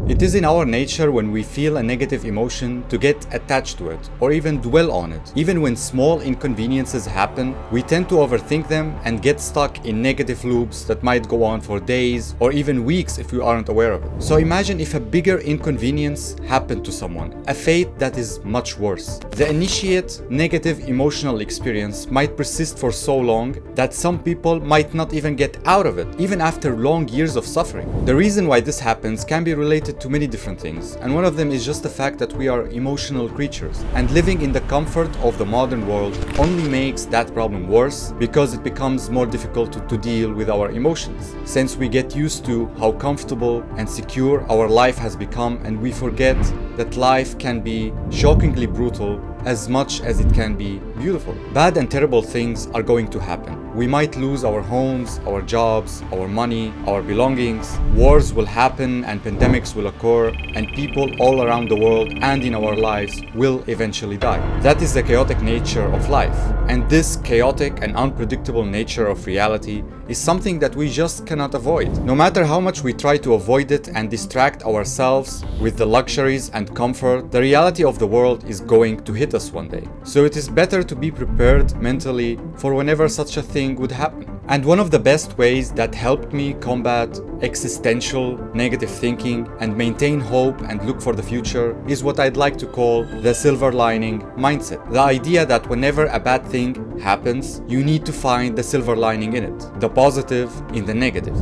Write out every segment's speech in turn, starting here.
It is in our nature when we feel a negative emotion to get attached to it or even dwell on it. Even when small inconveniences happen, we tend to overthink them and get stuck in negative loops that might go on for days or even weeks if we aren't aware of it. So imagine if a bigger inconvenience happened to someone, a fate that is much worse. The initiate negative emotional experience might persist for so long that some people might not even get out of it, even after long years of suffering. The reason why this happens can be related to many different things, and one of them is just the fact that we are emotional creatures, and living in the comfort of the modern world only makes that problem worse because it becomes more difficult to deal with our emotions, since we get used to how comfortable and secure our life has become, and we forget that life can be shockingly brutal as much as it can be beautiful. Bad and terrible things are going to happen. We might lose our homes, our jobs, our money, our belongings. Wars will happen and pandemics will occur, and people all around the world and in our lives will eventually die. That is the chaotic nature of life. And this chaotic and unpredictable nature of reality is something that we just cannot avoid. No matter how much we try to avoid it and distract ourselves with the luxuries and comfort, the reality of the world is going to hit us one day. So it is better to be prepared mentally for whenever such a thing would happen. And one of the best ways that helped me combat existential negative thinking and maintain hope and look for the future is what I'd like to call the silver lining mindset. The idea that whenever a bad thing happens, you need to find the silver lining in it, the positive in the negative.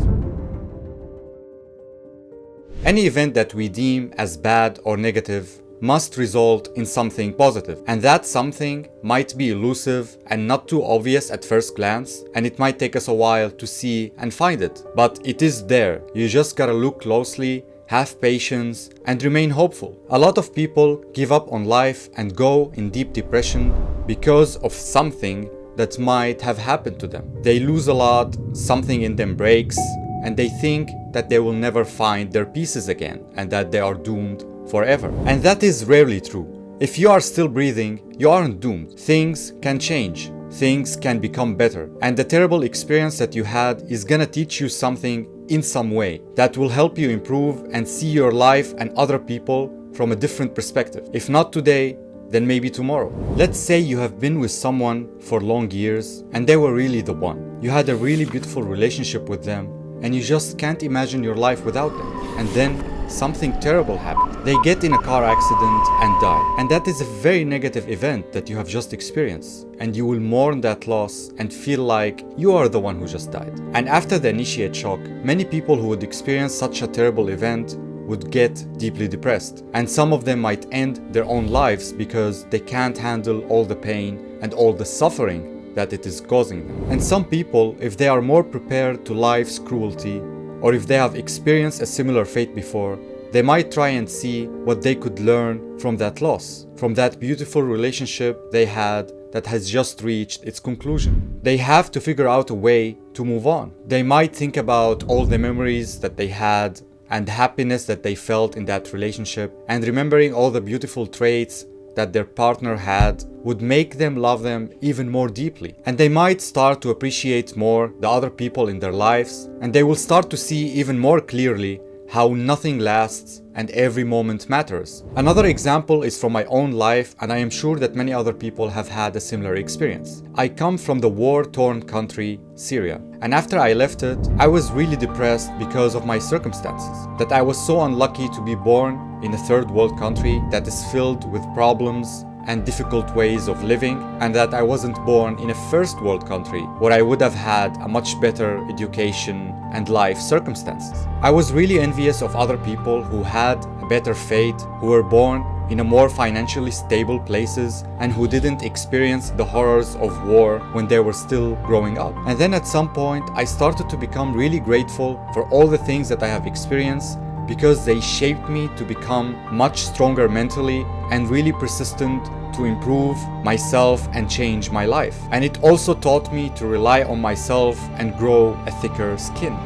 Any event that we deem as bad or negative must result in something positive, and that something might be elusive and not too obvious at first glance, and it might take us a while to see and find it, but it is there. You just gotta look closely, have patience, and remain hopeful. A lot of people give up on life and go in deep depression because of something that might have happened to them. They lose a lot, something in them breaks, and they think that they will never find their pieces again and that they are doomed forever. And that is rarely true. If you are still breathing, you aren't doomed. Things can change. Things can become better. And the terrible experience that you had is gonna teach you something in some way that will help you improve and see your life and other people from a different perspective. If not today, then maybe tomorrow. Let's say you have been with someone for long years and they were really the one. You had a really beautiful relationship with them and you just can't imagine your life without them. And then something terrible happened. They get in a car accident and die. And that is a very negative event that you have just experienced. And you will mourn that loss and feel like you are the one who just died. And after the initiate shock, many people who would experience such a terrible event would get deeply depressed. And some of them might end their own lives because they can't handle all the pain and all the suffering that it is causing them. And some people, if they are more prepared to life's cruelty, or if they have experienced a similar fate before, they might try and see what they could learn from that loss, from that beautiful relationship they had that has just reached its conclusion. They have to figure out a way to move on. They might think about all the memories that they had and happiness that they felt in that relationship, and remembering all the beautiful traits that their partner had would make them love them even more deeply. And they might start to appreciate more the other people in their lives, and they will start to see even more clearly how nothing lasts and every moment matters. Another example is from my own life, and I am sure that many other people have had a similar experience. I come from the war-torn country, Syria, and after I left it, I was really depressed because of my circumstances, that I was so unlucky to be born in a third world country that is filled with problems and difficult ways of living, and that I wasn't born in a first world country where I would have had a much better education and life circumstances. I was really envious of other people who had a better fate, who were born in a more financially stable places and who didn't experience the horrors of war when they were still growing up. And then at some point I started to become really grateful for all the things that I have experienced, because they shaped me to become much stronger mentally and really persistent to improve myself and change my life. And it also taught me to rely on myself and grow a thicker skin.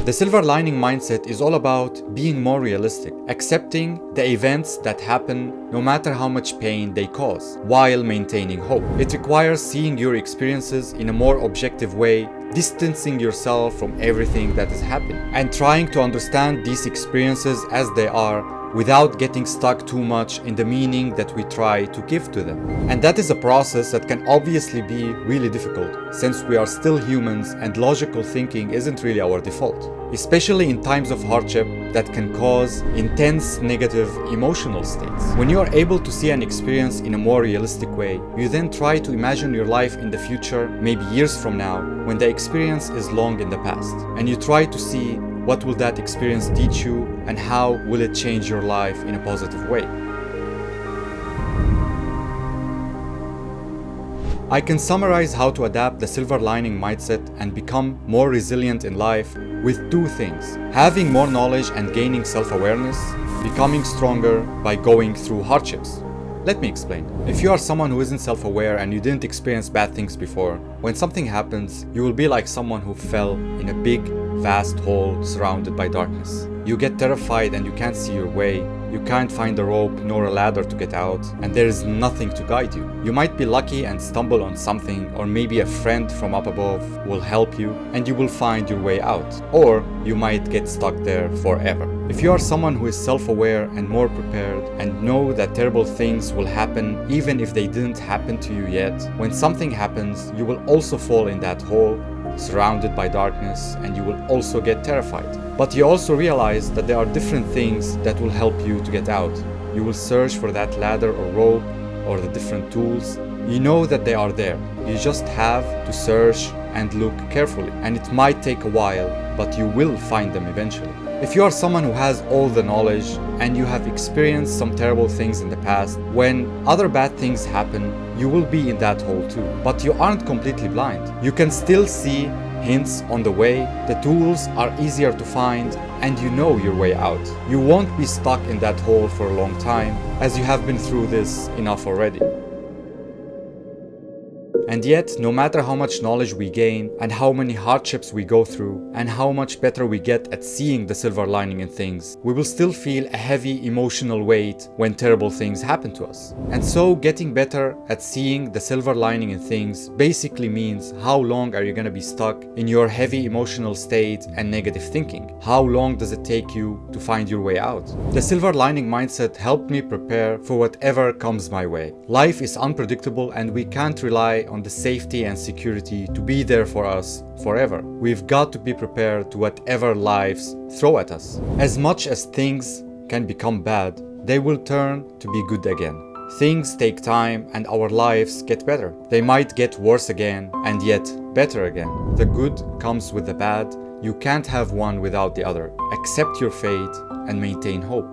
The silver lining mindset is all about being more realistic, accepting the events that happen no matter how much pain they cause, while maintaining hope. It requires seeing your experiences in a more objective way, distancing yourself from everything that is happening, and trying to understand these experiences as they are without getting stuck too much in the meaning that we try to give to them. And that is a process that can obviously be really difficult, since we are still humans and logical thinking isn't really our default, especially in times of hardship that can cause intense negative emotional states. When you are able to see an experience in a more realistic way, you then try to imagine your life in the future, maybe years from now, when the experience is long in the past, and you try to see what will that experience teach you and how will it change your life in a positive way. I can summarize how to adapt the silver lining mindset and become more resilient in life with two things: having more knowledge and gaining self-awareness, becoming stronger by going through hardships. Let me explain. If you are someone who isn't self-aware and you didn't experience bad things before, when something happens, you will be like someone who fell in a big, vast hole surrounded by darkness. You get terrified and you can't see your way. You can't find a rope nor a ladder to get out, and there is nothing to guide you. You might be lucky and stumble on something, or maybe a friend from up above will help you and you will find your way out. Or you might get stuck there forever. If you are someone who is self-aware and more prepared and know that terrible things will happen even if they didn't happen to you yet, when something happens, you will also fall in that hole, surrounded by darkness, and you will also get terrified. But you also realize that there are different things that will help you to get out. You will search for that ladder or rope or the different tools. You know that they are there. You just have to search and look carefully. And it might take a while, but you will find them eventually. If you are someone who has all the knowledge and you have experienced some terrible things in the past, when other bad things happen, you will be in that hole too. But you aren't completely blind. You can still see hints on the way, the tools are easier to find, and you know your way out. You won't be stuck in that hole for a long time, as you have been through this enough already. And yet, no matter how much knowledge we gain and how many hardships we go through and how much better we get at seeing the silver lining in things, we will still feel a heavy emotional weight when terrible things happen to us. And so getting better at seeing the silver lining in things basically means how long are you going to be stuck in your heavy emotional state and negative thinking? How long does it take you to find your way out? The silver lining mindset helped me prepare for whatever comes my way. Life is unpredictable and we can't rely on the safety and security to be there for us forever. We've got to be prepared to whatever lives throw at us. As much as things can become bad, they will turn to be good again. Things take time and our lives get better. They might get worse again and yet better again. The good comes with the bad. You can't have one without the other. Accept your fate and maintain hope.